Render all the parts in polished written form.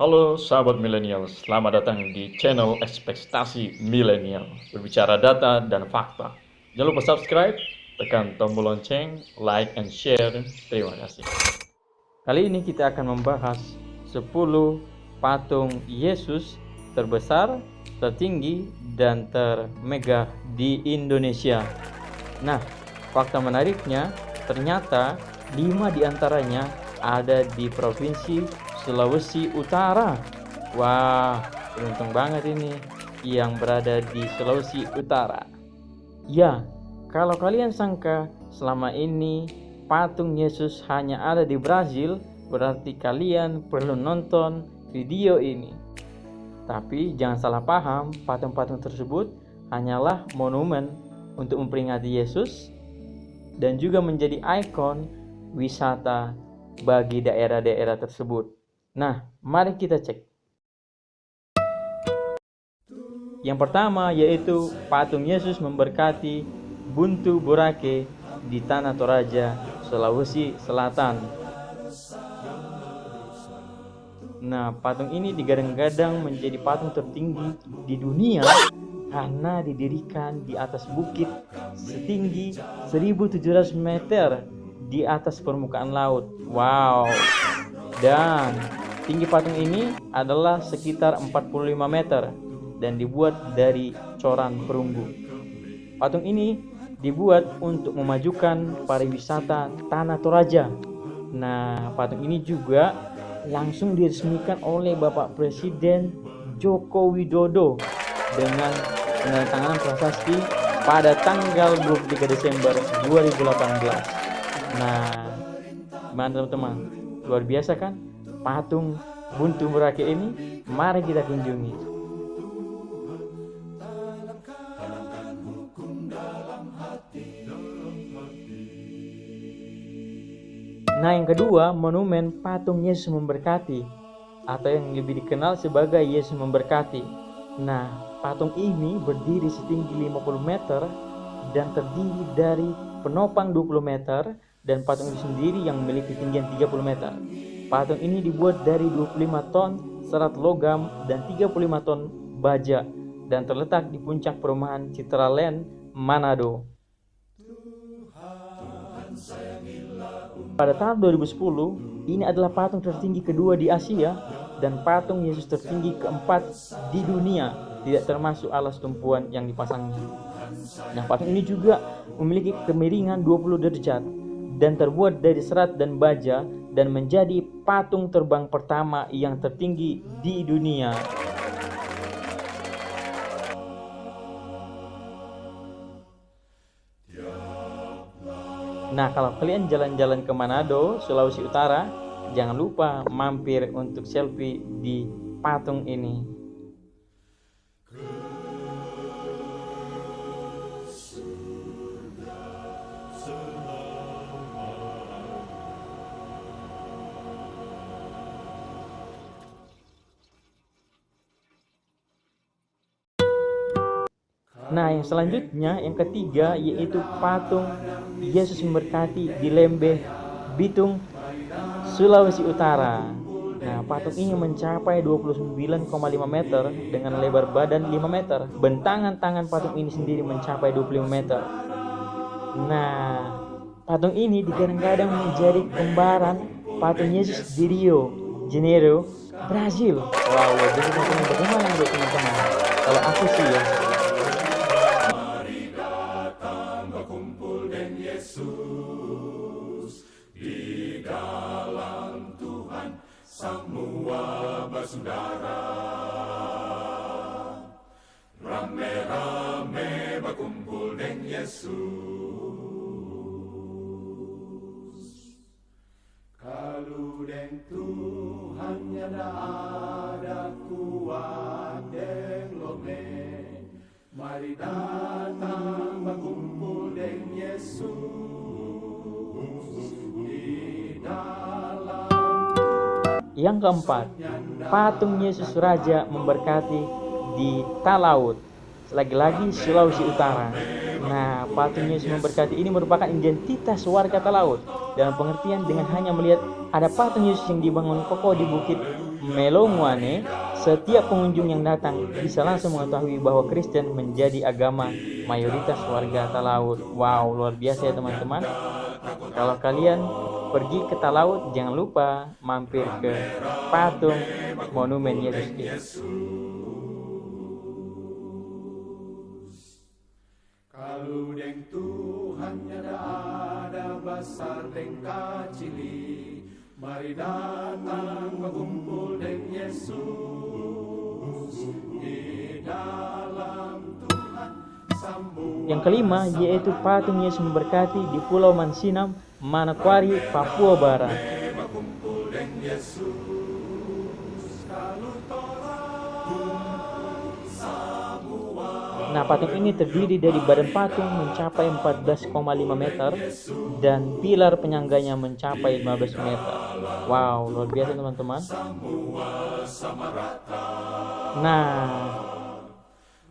Halo sahabat milenial, selamat datang di channel Ekspektasi Milenial, berbicara data dan fakta. Jangan lupa subscribe, tekan tombol lonceng, like and share. Terima kasih. Kali ini kita akan membahas 10 patung Yesus terbesar, tertinggi, dan termegah di Indonesia. Nah, fakta menariknya, ternyata 5 diantaranya ada di Provinsi Sulawesi Utara. Wah, beruntung banget ini yang berada di Sulawesi Utara. Ya, kalau kalian sangka selama ini patung Yesus hanya ada di Brazil, berarti kalian perlu nonton video ini. Tapi jangan salah paham, patung-patung tersebut hanyalah monumen untuk memperingati Yesus dan juga menjadi ikon wisata bagi daerah-daerah tersebut. Nah, mari kita cek. Yang pertama yaitu patung Yesus memberkati Buntu Borake di Tanah Toraja, Sulawesi Selatan. Nah, patung ini digadang-gadang menjadi patung tertinggi di dunia karena didirikan di atas bukit setinggi 1.700 meter di atas permukaan laut. Wow. Dan tinggi patung ini adalah sekitar 45 meter dan dibuat dari coran perunggu. Patung ini dibuat untuk memajukan pariwisata Tanah Toraja. Nah, patung ini juga langsung diresmikan oleh Bapak Presiden Joko Widodo dengan penandatanganan prasasti pada tanggal 23 Desember 2018. Nah, gimana teman-teman? Luar biasa kan patung Buntu Borake ini? Mari kita kunjungi. Nah, yang kedua, monumen patung Yesus memberkati atau yang lebih dikenal sebagai Yesus memberkati. Nah, patung ini berdiri setinggi 50 meter dan terdiri dari penopang 20 meter dan patung itu sendiri yang memiliki ketinggian 30 meter. Patung ini dibuat dari 25 ton serat logam dan 35 ton baja dan terletak di puncak perumahan Citra Land, Manado. Pada tahun 2010, ini adalah patung tertinggi kedua di Asia dan patung Yesus tertinggi keempat di dunia, tidak termasuk alas tumpuan yang dipasangnya. Nah, patung ini juga memiliki kemiringan 20 derajat dan terbuat dari serat dan baja dan menjadi patung terbang pertama yang tertinggi di dunia. Nah, kalau kalian jalan-jalan ke Manado, Sulawesi Utara, jangan lupa mampir untuk selfie di patung ini. Nah, yang selanjutnya, yang ketiga, yaitu patung Yesus memberkati di Lembeh, Bitung, Sulawesi Utara. Nah, patung ini mencapai 29,5 meter dengan lebar badan 5 meter. Bentangan tangan patung ini sendiri mencapai 25 meter. Nah, patung ini digadang-gadang menjadi kembaran patung Yesus di Rio Janeiro, Brazil. Wow, jadi teman-teman, bagaimana menurut teman-teman? Kalau aku sih ya, semua bersaudara, rame-rame berkumpul dengan Yesus. Kalau dengan Tuhan nyada ada kuat deng lome, mari datang berkumpul dengan Yesus di dalam. Yang keempat, patung Yesus Raja memberkati di Talaut, lagi-lagi Sulawesi Utara. Nah, patung Yesus memberkati ini merupakan identitas warga Talaut dalam pengertian dengan hanya melihat ada patung Yesus yang dibangun kokoh di bukit Melomuane, setiap pengunjung yang datang bisa langsung mengetahui bahwa Kristen menjadi agama mayoritas warga Talaut. Wow, luar biasa ya teman-teman. Kalau kalian pergi ke Talaut, jangan lupa mampir ke patung monumen Yesus ini. Kalau deng Tuhan nyada ada besar deng kacili, mari datang berkumpul deng Yesus di dalam Tuhan sambung. Yang kelima yaitu patung Yesus memberkati di Pulau Mansinam, Manokwari, Papua Barat. Berkumpul deng Yesus kalau Nah, patung ini terdiri dari badan patung mencapai 14,5 meter dan pilar penyangganya mencapai 15 meter. Wow, luar biasa teman-teman. Nah,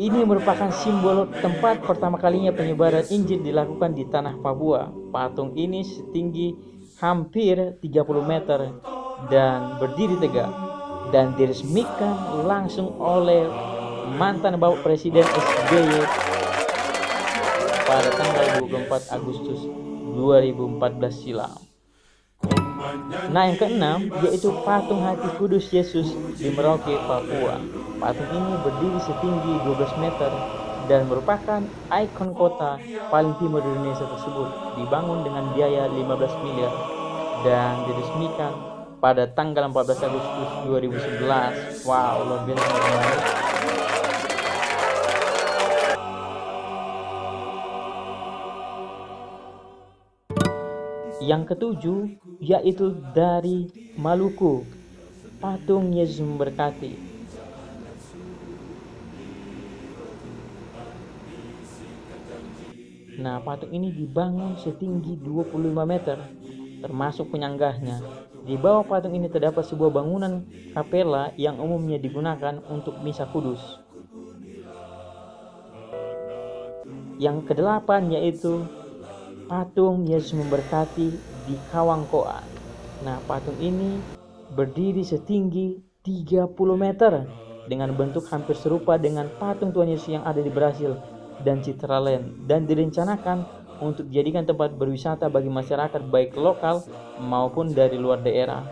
ini merupakan simbol tempat pertama kalinya penyebaran Injil dilakukan di tanah Papua. Patung ini setinggi hampir 30 meter dan berdiri tegak dan diresmikan langsung oleh mantan Bapak Presiden SBY pada tanggal 24 Agustus 2014 silam. Nah, yang keenam yaitu patung hati kudus Yesus di Merauke, Papua. Patung ini berdiri setinggi 12 meter dan merupakan ikon kota paling timur di Indonesia tersebut. Dibangun dengan biaya 15 miliar dan diresmikan pada tanggal 14 Agustus 2011. Wow, luar biasa teman-teman. Yang ketujuh yaitu dari Maluku, patung Yesus memberkati. Nah, patung ini dibangun setinggi 25 meter, termasuk penyanggahnya. Di bawah patung ini terdapat sebuah bangunan kapela yang umumnya digunakan untuk misa kudus. Yang kedelapan yaitu patung Yesus memberkati di Kawangkoan. Nah, patung ini berdiri setinggi 30 meter dengan bentuk hampir serupa dengan patung Tuhan Yesus yang ada di Brasil dan Citraland, dan direncanakan untuk dijadikan tempat berwisata bagi masyarakat baik lokal maupun dari luar daerah.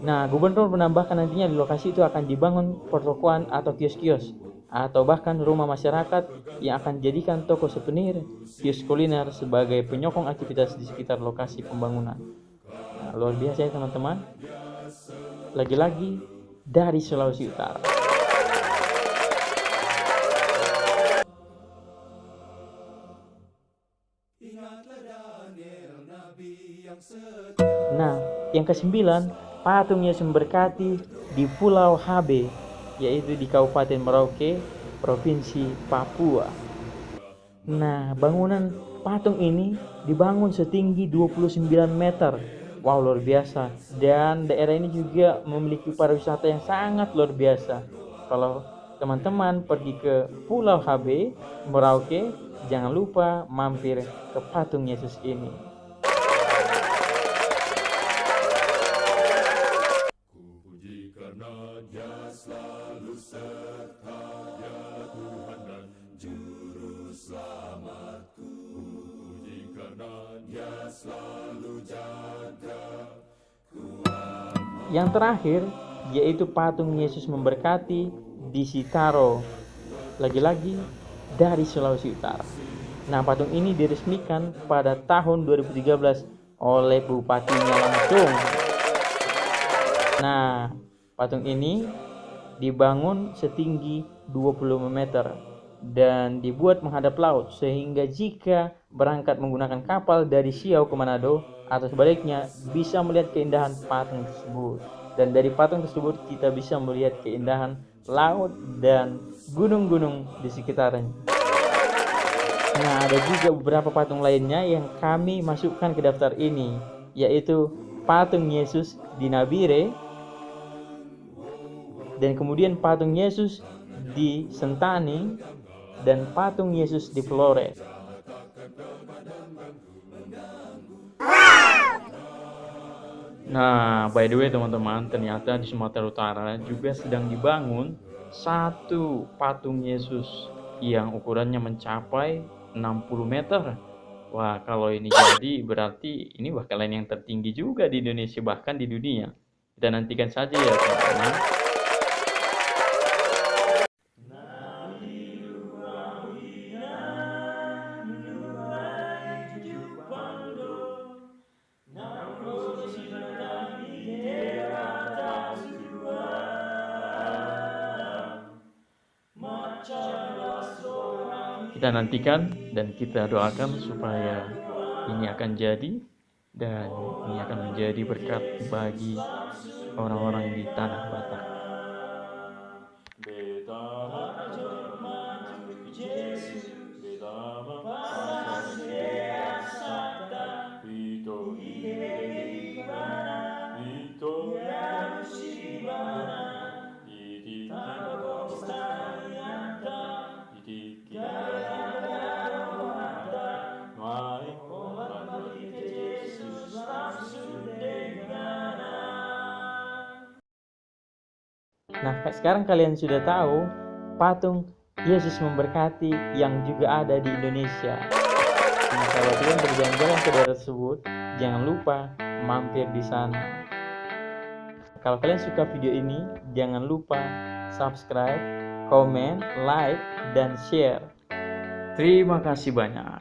Nah, gubernur menambahkan nantinya di lokasi itu akan dibangun pertokoan atau kios-kios atau bahkan rumah masyarakat yang akan dijadikan toko souvenir, kios kuliner sebagai penyokong aktivitas di sekitar lokasi pembangunan. Nah, luar biasa ya teman-teman. Lagi-lagi dari Sulawesi Utara. Nah, yang kesembilan, patung Yesus memberkati di Pulau HB, yaitu di Kabupaten Merauke, Provinsi Papua. Nah, bangunan patung ini dibangun setinggi 29 meter. Wow, luar biasa. Dan daerah ini juga memiliki pariwisata yang sangat luar biasa. Kalau teman-teman pergi ke Pulau HB, Merauke, jangan lupa mampir ke patung Yesus ini. Yang terakhir yaitu patung Yesus memberkati di Sitaro, lagi-lagi dari Sulawesi Utara. Nah, patung ini diresmikan pada tahun 2013 oleh bupatinya langsung. Nah, patung ini dibangun setinggi 25 meter dan dibuat menghadap laut, sehingga jika berangkat menggunakan kapal dari Siau ke Manado atau sebaliknya bisa melihat keindahan patung tersebut. Dan dari patung tersebut kita bisa melihat keindahan laut dan gunung-gunung di sekitarnya. Nah, ada juga beberapa patung lainnya yang kami masukkan ke daftar ini, yaitu patung Yesus di Nabire, dan kemudian patung Yesus di Sentani, dan patung Yesus di Flores. Nah, by the way teman-teman, ternyata di Sumatera Utara juga sedang dibangun satu patung Yesus yang ukurannya mencapai 60 meter. Wah, kalau ini jadi berarti ini bakalan yang tertinggi juga di Indonesia, bahkan di dunia. Kita nantikan saja ya teman-teman. Kita nantikan dan kita doakan supaya ini akan jadi dan ini akan menjadi berkat bagi orang-orang di tanah Batak. Nah, sekarang kalian sudah tahu patung Yesus memberkati yang juga ada di Indonesia. Nah, kalau kalian berjalan-jalan ke daerah tersebut, jangan lupa mampir di sana. Kalau kalian suka video ini, jangan lupa subscribe, komen, like, dan share. Terima kasih banyak.